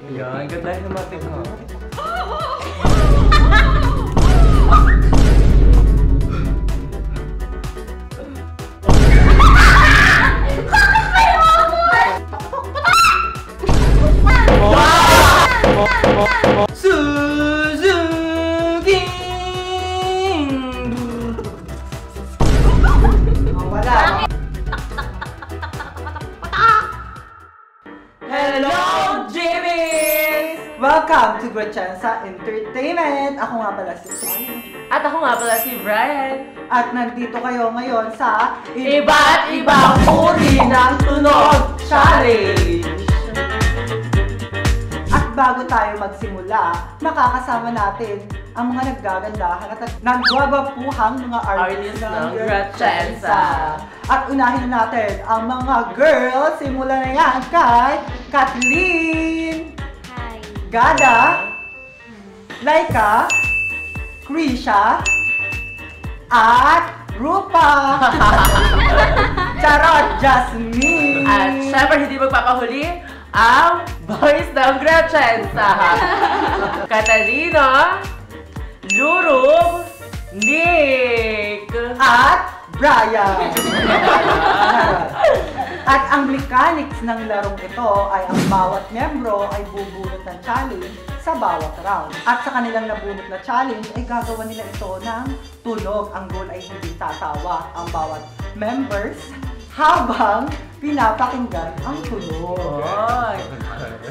Yan, ganda yung matik mo. Suzuki! Wala. Hello, Jimmy's! Welcome to Gretchensa Entertainment! Ako nga pala si Sonia. At ako nga pala si Brian. At nandito kayo ngayon sa Iba't ibang uri ng tunog challenge! At bago tayo magsimula, makakasama natin ang mga naggagandahan at nagwawapuhang mga artists ng Gretchensa. At unahin na natin ang mga girls. Simulan na yan kay Kathleen, Hi. Gada, Laika, Krisha, at Rupa. Charot, Jasmine. At syempre hindi magpapahuli ang boys ng Gretchensa. Catalina, Lurub, Nick, At Brian. At ang mechanics ng larong ito ay ang bawat miyembro ay bubunot ng challenge sa bawat round. At sa kanilang nabunot na challenge ay gagawa nila ito ng tunog. Ang goal ay hindi tatawa ang bawat members habang pinapakinggan ang tunog. Oy.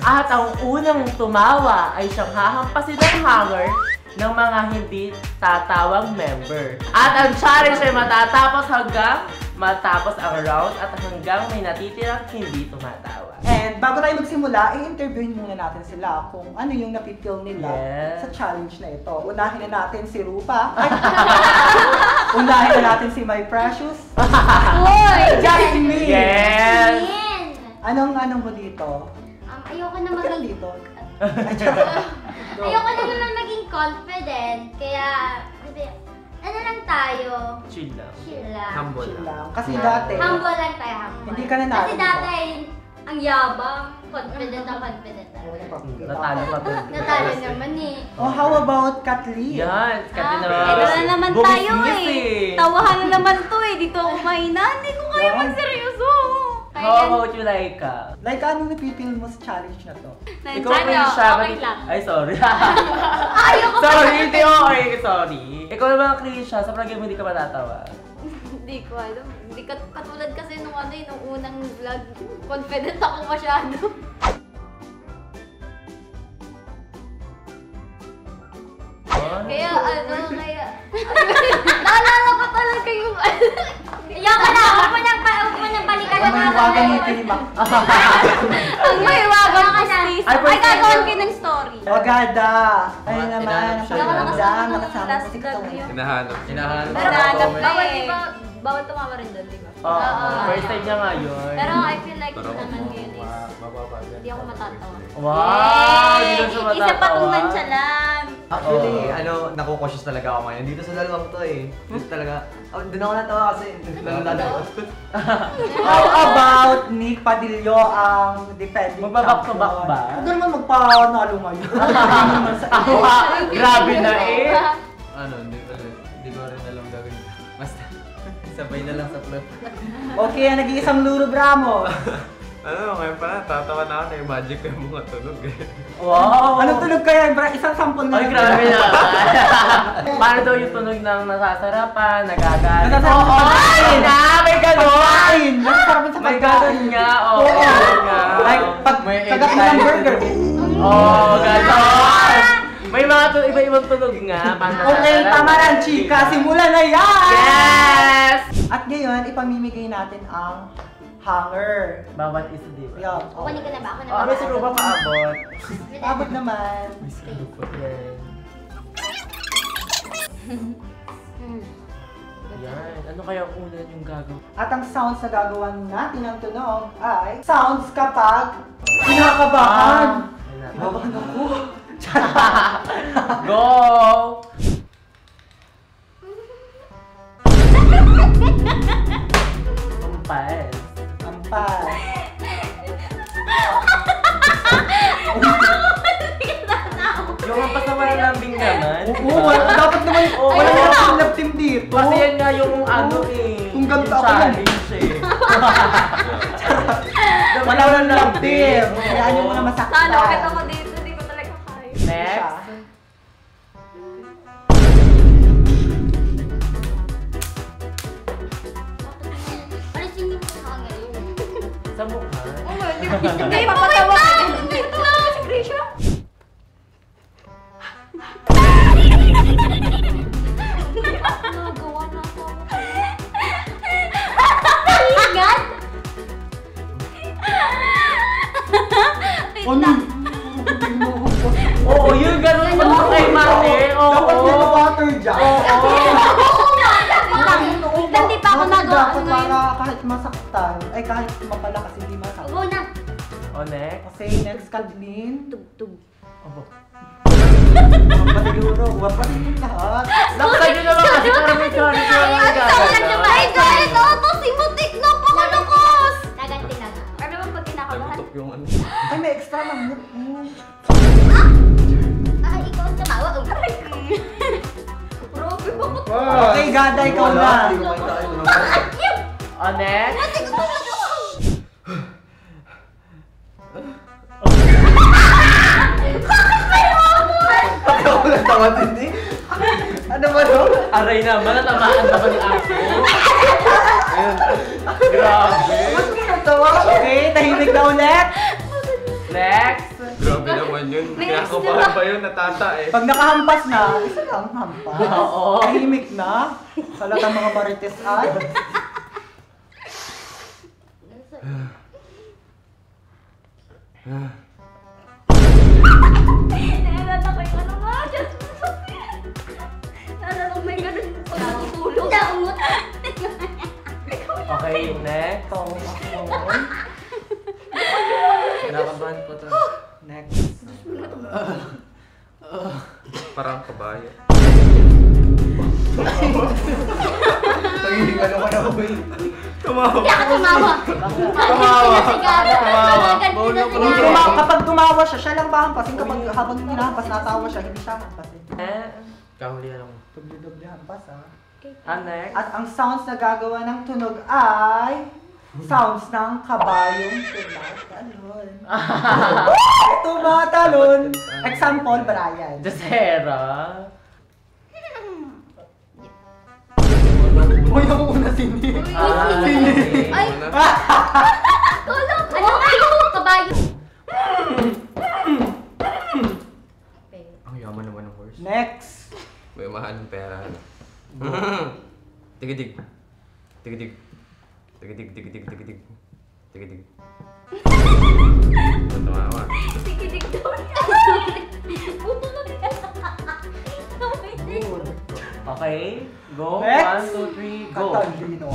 At ang unang tumawa ay siyang hahampasin ng hanger ng mga hindi tatawang member. At ang challenge ay matatapos hanggang matapos ang round at hanggang may natitirang hindi tumatawa. And bago tayo magsimula, i-interviewin muna natin sila kung ano yung napipil nila Yes. sa challenge na ito. Unahin na natin si Rupa. Ay, unahin na natin si My Precious. Hoy! Jasmine! Yes! Yan! Anong mo dito? Ayoko na Huwag ka maging... dito. Ayoko na naman maging confident. Kaya, ano lang tayo? Chill lang. Chill lang. Humble Chill lang. lang. Kasi dati, Humble lang tayo, humble. Hindi ka nanalo, Kasi di ba? dati, ang yabang. Confident na confident talaga. Natalo ka to. Natalo naman eh. Oh, how about Kathleen? Yan, Katina. Ito na naman tayo eh. Tawahan na naman to eh. Dito ako mahina. Hindi ko kaya Yeah. magseryoso. How about you, Laika? Like, anong napipil mo sa challenge na to? Ikaw pa yung siya. okay lang. Ay, sorry. Ayoko pa Sorry, talaga. hindi okay. Sorry. Ikaw naman, Krisha, sa palagay mo hindi ka matatawa. Hindi ko alam. Hindi katulad kasi nung ano eh, nung unang vlog. Confident ako masyado. Kaya naalala ko talaga yung Ayoko na. Huwag mo nang balikan Ang na mahiwagan ni Tilima. ang mahiwagan ko Ayoko na. please. Ay, Ay, pwede gagawin yun. ko ng story. O, Gada. Ayun Mga naman. tinanong siya. Wala ka nakasama nung Nakasama last ko si vlog Kathleen. yun. Hinahanap. Hinahanap. Pero Comment. bawal di ba? Bawal tumawa rin doon, di ba? Oo, first time niya nga yun. Pero I feel like Pero naman ngayon is mababa yan. hindi ako matatawa. Wow! Hindi Yay! lang siya matatawa. Isa pa tong lansya lang. Actually, Oo. nakukosyos talaga ako ngayon. Dito sa dalawang to eh. Dito talaga. Doon ako natawa kasi nalala. How about Nick Padillo ang defending Magbaback to back ba? Huwag ka naman magpanalo ngayon. Hindi naman sa iyo. Grabe na eh. Hindi ko rin alam gagawin. Basta, sabay na lang sa plot. Okay, ang nag-iisang Luro Bramo. Ngayon pala, tatawa na ako na imagine ko yung mga tunog eh. Wow! Anong tunog kaya? Isang sampol na Ay, lang. grabe na. Paano daw yung tunog ng nasasarapan, nagagalit? Nasasarapan Oo, sa pagkain. ay na! May ganon! Pagkain! Nasasarapan sa May pagkain. ganon nga, oo. Oo. Ganon nga. Like, pag May tagat mo ng burger. Oo, ganon! May mga iba-ibang tunog nga. Okay, tama lang, chika. Simulan na yan! Yes! At ngayon, ipamimigay natin ang hanger. Bawat isa, di ba? Yan. Kukunin ko na ba? Ako na Oo, may suruba paabot. Abot naman. Yan. Yan. Ano kaya ang una yung gagawin? At ang sounds na gagawa natin ng tunog ay sounds kapag kinakabahan. Kinakabahan ako. Go! Ampas. Ampas. Oo, dapat naman, wala na love team dito. Kasi yan nga yung ano eh. Kung ganito yung ako lang. challenge eh. Wala nang love team. Hayaan nyo muna masaktan. Nalapit ako dito, hindi ko talaga kaya. Next. Alisin niyo po sa ngayon. Sa mukha. Hindi, papatawa ka ganun. Dito na ako si Grisha. Nagawa na ako. Ingat! Ano? Oo, yun ganun mo sa kay Mate. Oo. Dapat may water dyan. Hindi pa ako nagawa. Dapat para kahit masaktan, ay kahit mapalakas hindi masaktan. Go na. O, next. Okay, next Kathleen. Tugtog. Abo. Pasiguro, huwag pa rin yung lahat. Laksan nyo naman kasi para may challenge yung mga gagawin. Ay, guys! Auto, simutik na pa malakas! Gaganti na nga. Ano ba pag kinakabahan? Tutok yung ano. Ay, may extra ng mood. Ay, ikaw ang tumawa. Grabe, bakit? Okay, Gada, ikaw na. Hindi ko makita kayo. O, next. Ako lang tawad hindi. Ano ba no? Aray naman, natamaan naman ni Aso. Ayun. Grabe. Ba't mo natawa? Okay, tahimik na ulit. Next. Grabe naman yun. Kinakabahan pa yun, natata eh. Pag nakahampas na, isa lang hampas. Oo. Tahimik na. Halatang mga marites ay. Naalala ko yung ano nga, just naalala ko may ganun pag natutulog. Naungot. Okay, next. Ikaw, ako. Kinakabahan ko to. Next. Parang kabayo. Nagiging ano ka na ako eh. Tumawa. Hindi ako tumawa. Tumawa. Tumawa. Kapag tumawa siya, siya lang mahampasin. Kapag habang hinahampas, natawa siya, hindi siya hampasin. Kahulihan ako. Doble-doble hampas ha. Next. At ang sounds na gagawa ng tunog ay sounds ng kabayong tumatalon. Tumatalon! Example, Brian. Jacera. Uy, ako una sini. Sini. Ay, tulog. Ano kayo? Kabayo. Ang yaman naman ng horse. Next. May mahal ng pera. Tigidig. Tigidig. Tigidig, tigidig, tigidig. Tigidig. Tumawa. Sikidig daw niya. Puto na din. Okay, go. Next. 1, 2, 3, go. Katalino.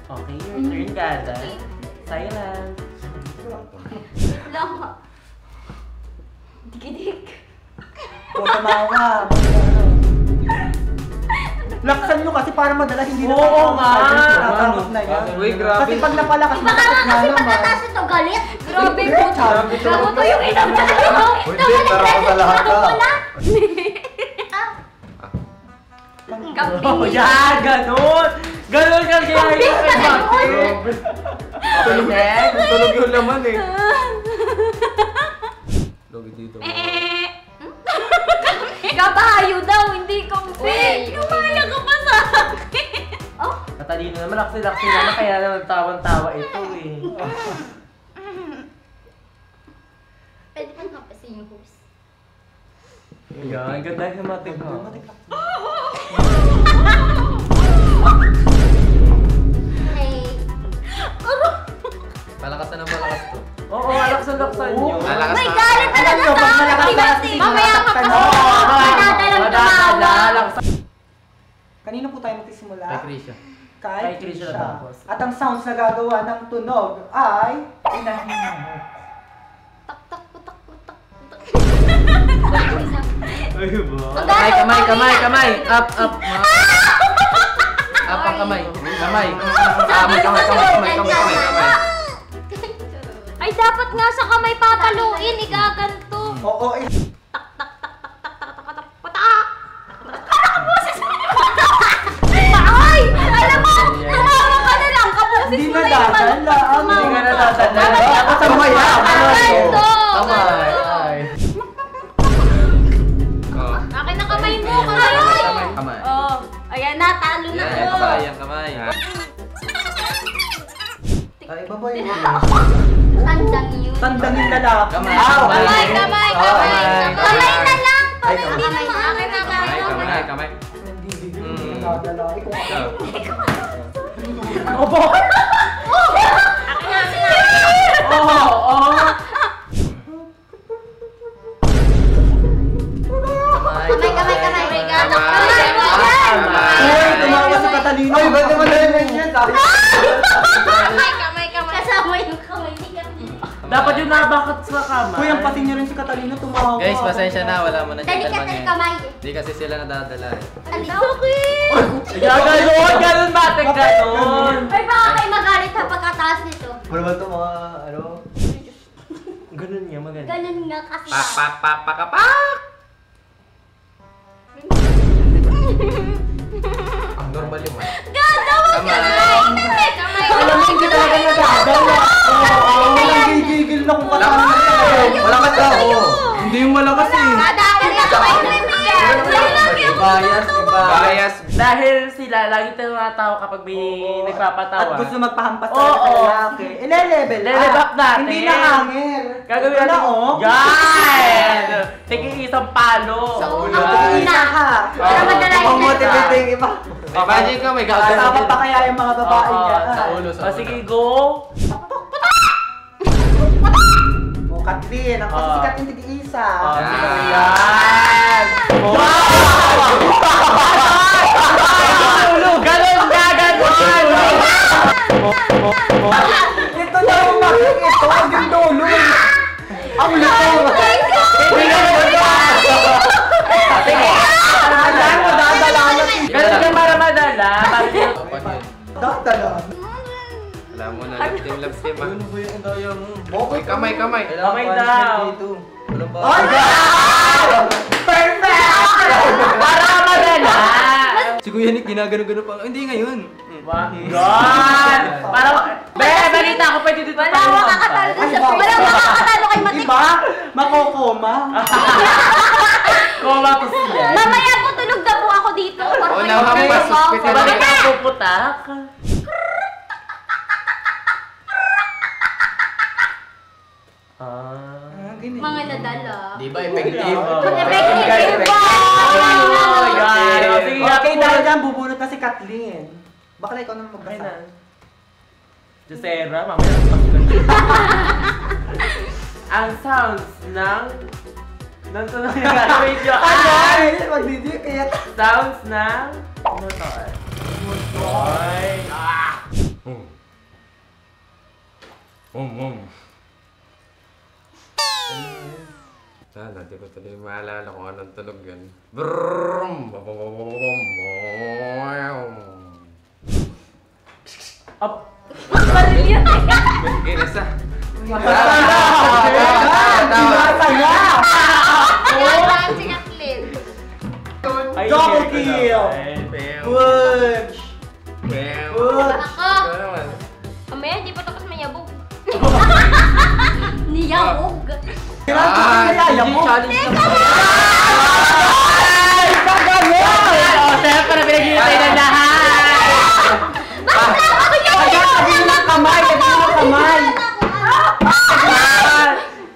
Okay, your turn, Gada. Silent. Lama. Dikidik. O, tumawa. Ano. Laksan nyo kasi para madala hindi na Oo nga. Nakakapos na yan. Uy, grabe. Kasi pag napalakas, Baka nga kasi naman. pagkataas ito galit. Grabe po. Grabe to. Gago to yung inam na Uy, di, para ko sa lahat ka. Oh, yan, ganun. Ganun ka kaya yung kay Mate. Tulog, Next. tulog yung laman eh. Logi dito. Kabayo daw, hindi complete. Uy. Kumaya ka pa sa akin. Oh? Katalino naman, laksi-laksi naman, kaya naman tawang-tawa ito eh. Pwede kang kapasin yung horse. Yan, ganda yung Mate ko. Hey. Malakas na ng malakas to. Oo, alaksan-laksan nyo. Malakas May na. galit Alam nyo, pag malakas kasi Mamaya ka pa. masaktan nyo. Madadalang tumawa. Alaksan. Kanino po tayo magsisimula? Kay Krisha. Kay Krisha Krisha. tapos. At ang sounds na gagawa ng tunog ay inahin mo. Tak, tak, putak, putak, putak. Ay ba? Kamay, kamay, kamay, kamay. Up, up. Up ang kamay. Kamay. Kamay. Ay, dapat nga sa kamay papaluin, igaganto. Oo, Ay! Alam mo, tumawa ka na lang, kapusin Hindi mo na na yung dadala. Hindi ka natatanda. Dapat sabay na. Ganto! Kamay. Ay. Akin na kamay mo, kamay! Kamay. Oh, ayan na, talo na ako. Kamay. Ay, iba ba yun? Tandang yun. Tandang yung lalaki. Kamay. Kamay, kamay, kamay. Kamay na lang, Ay, para hindi kamay. naman akin na kamay. Kamay. Hindi na dadala. Ikaw ako. Opo! Akin na, akin na. Oo! Kamay. Uy, tumawa si Catalino. Ay, ba't naman dahil yan? Kamay. Kasama yung kamay ni Kami. Dapat yung nabakat sa kamay. Uy, ang pating niya rin si Catalino, tumawa. Guys, pasensya na, wala mo na siya Dali ka dalawang ng yan. kamay. Hindi kasi sila nadadala eh. Ganun ba? Ganun! Ay, baka kayo magalit sa pagkataas nito. Wala ba ito mga ano? Ganun nga, magaling. Ganun nga kasi. Pak! Ang normal yung man. Kamay. Alam mo, hindi talaga nagagawa. Oo, walang gigil na kung kasama na tayo. Wala ka tao. Hindi yung malakas eh. Dadaan na kamay ni Bias. Dahil sila, lagi tumatawa kapag may nagpapatawa. At gusto magpahampas Oo. sa lalaki. Ile-level Level up natin. Hindi na hanger. Gagawin Ito na, natin. oh. Yan! Tingin isang palo. Sa Ang una. isa ka. Para madala yung Pang-motivate yung iba. Imagine ka, may gagawin Kasama pa kaya yung mga babae Oo, niya. sa ulo. O sige, go! O, Katlin. Ang pasikat yung tig-isa. Yan! Ganun ka, ganun! Ito na yung making ito. Yung dulo. Ang lito. Hindi ka Alam mo, dadala na si... Ganun ka para madala. Dadala. Alam mo na, love team ah. Ano ba yung indaya mo? Okay, kamay. Okay daw. Walang ba? Oh, yeah! Perfect! Para madala. Si Kuya Nick, ginagano-gano pa. Hindi ngayon. God! Parang, balita ko pwede dito Wala makakatalo dun sa... Wala makakatalo kay Matik. Diba? Makokoma. Koma ko siya. Mamaya po tulog na po ako dito. Oo naman, pasok. Bakit ka puputak? Mga nadala. Di ba, effective? Effective po! Oh my God! O, sige nga Okay, po. dahil dyan, bubunot na si Kathleen. Baka ikaw naman Okay magbasa. na. Josera, mamaya pasukan. Ang sounds ng... Nantunong yung gagawin nyo. Ano? Magdidikit. Sounds ng... Motor. Motor. Hindi ko tuloy maalala kung anong tunog yan. Brum! Up. Ginas ah. Binasa niya! Ayan, si Kathleen. Ay, Double share ko kill. naman. Butch! Butch! Ako! Mamaya, hindi pa tapos mayabog. Niyabog. Kaya mo! Ay! O, siyempre, pinaghihintay ng lahat! Kagin ng kamay! Kagin ng kamay!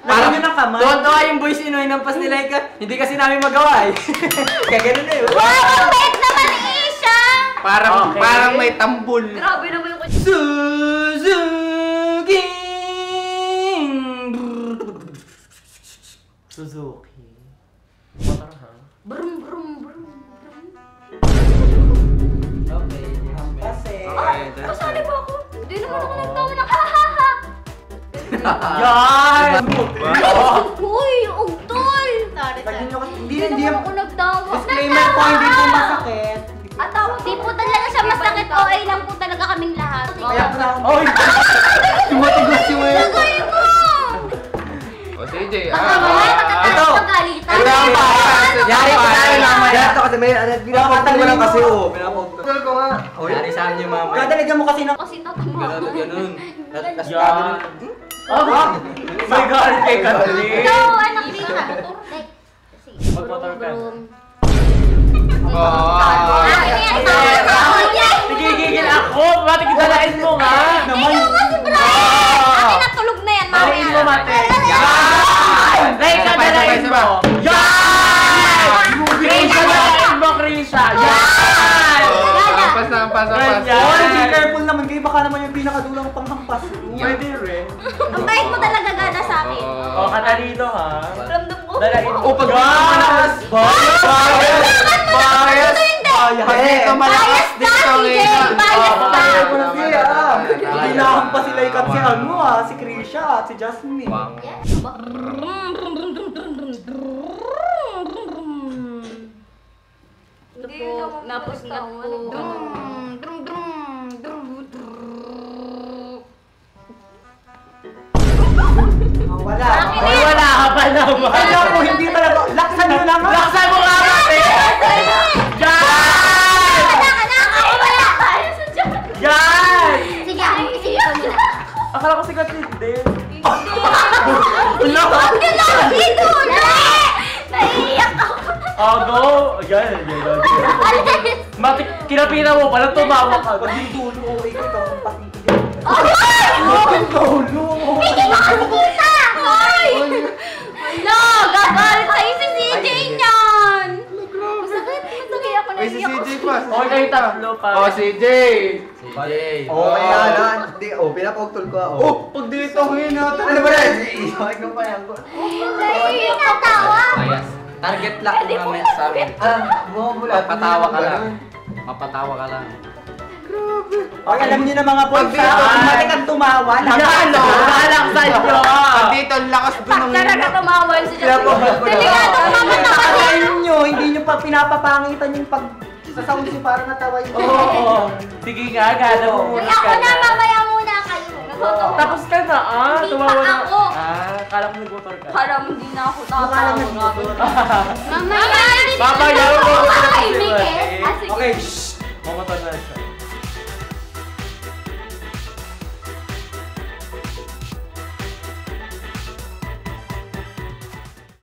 Parang Kagin ng kamay! tuwa yung boys inuwi ng pas nila hindi kasi namin magawa eh. Kaya ganun na yun. Wow! Wait naman, Isha! Parang, Okay. parang may tambol. Grabe naman yung... Suzuki! Suzuki. Motor, ha? Brum, brum, brum. Okay. Kasi... Kasali ba ako? Hindi naman ako nagtawa ng ha-ha-ha. Yan! Uy, ugtol! Sorry, Kagin nyo kasi... Hindi naman ako nagtawa. Disclaimer po, hindi po masakit. At tawag, di po talaga siya masakit. sakit OA lang po talaga kaming lahat. Kaya brown. Oy! Tumatigas yung mga. Gagawin mo! O, CJ. Baka mamaya Ito. magkakapagalitan. Ito ang yari ko tayo mamaya. Kaya ito kasi may, pinapagtol ko lang kasi, oh. Pinapagtol ko nga. Oh, Yari sa amin yung mamaya. Dadalagyan mo kasi ng... Kasi tatama. Ganun. Yan. Oh my God, kay Kathleen. Ito, anak dito. Magmotor ka. Nagigigil ako! Mati, dalain mo nga! Ikaw kasi, Brian! Akin na tulog na yan, mamaya. Dalain mo, Mati! Yan! Reka, dalain mo! Yan! Krisha, dalain mo, Krisha! Yan! Ampas. Ganyan. Oh, be careful naman kayo. Baka naman yung pinakadulang panghampas. Pwede rin. Ang bait mo talaga, Gana, sa akin. O, katalino ha. Ramdam ko. Dalain mo. Oh, pag Yes! Bias! Hindi ka malakas Bias dito, ka, Rina. CJ! Bias ka! Patay ko na siya. Hinahan pa sila ikat si ano si Krisha at si Jasmine. Ito po, napusngat po. Wala. Ay, wala ka pa naman. Ay, ako, hindi talaga. Laksan nyo na nga. Laksan mo nga, Mati! Yan! Anak! Ako wala! Yan! Sige, ako isipin mo na. Akala ko si Kathleen din. Huwag ka lang dito! Naiiyak ako. Oh, go! Yan. Mati, kinapitan mo pala, tumawa ka. Pag yung dulo, okay ka ikaw ang pakikigil. Ay! Yung dulo. Hindi mo kasi kita! Hoy! Hala! Gagalit sa'yo si CJ niyan! Masakit! Masakit ako na May si CJ pa. Okay kayo tatlo pa. O, CJ. CJ. Okay na. Hindi, oh, pinapagtol ko, oh. Oh, pag dito ko yun Ano ba na? Isakit ko pa yan. Naiiyak na tawa! Bias. Target lock mo mamaya sa amin. Bumabula. Mapatawa ka lang. Mapatawa ka lang. Okay, alam niyo na mga boys, Pag- automatic ang tumawa. Yan, o! Lalaksan nyo! Pag dito, ang lakas doon ng... Talaga tumawa si Justin. Delikado ka naman ako! Akalain nyo, hindi nyo pa pinapapangitan yung pag sasound si parang natawa yun. Oo. Sige nga, gana mo muna Ay, ako ka na, mamaya muna kayo. Tapos ka na, ah. Hindi Tumawa pa na. ako. Ah, kala ko nag-motor ka. Parang hindi na ako Mukha lang tatawa. Mamaya, hindi Mamaya, na huwag mo ako na makahimik kasi. eh. Ah, sige. Okay, shh. Mamotor na siya.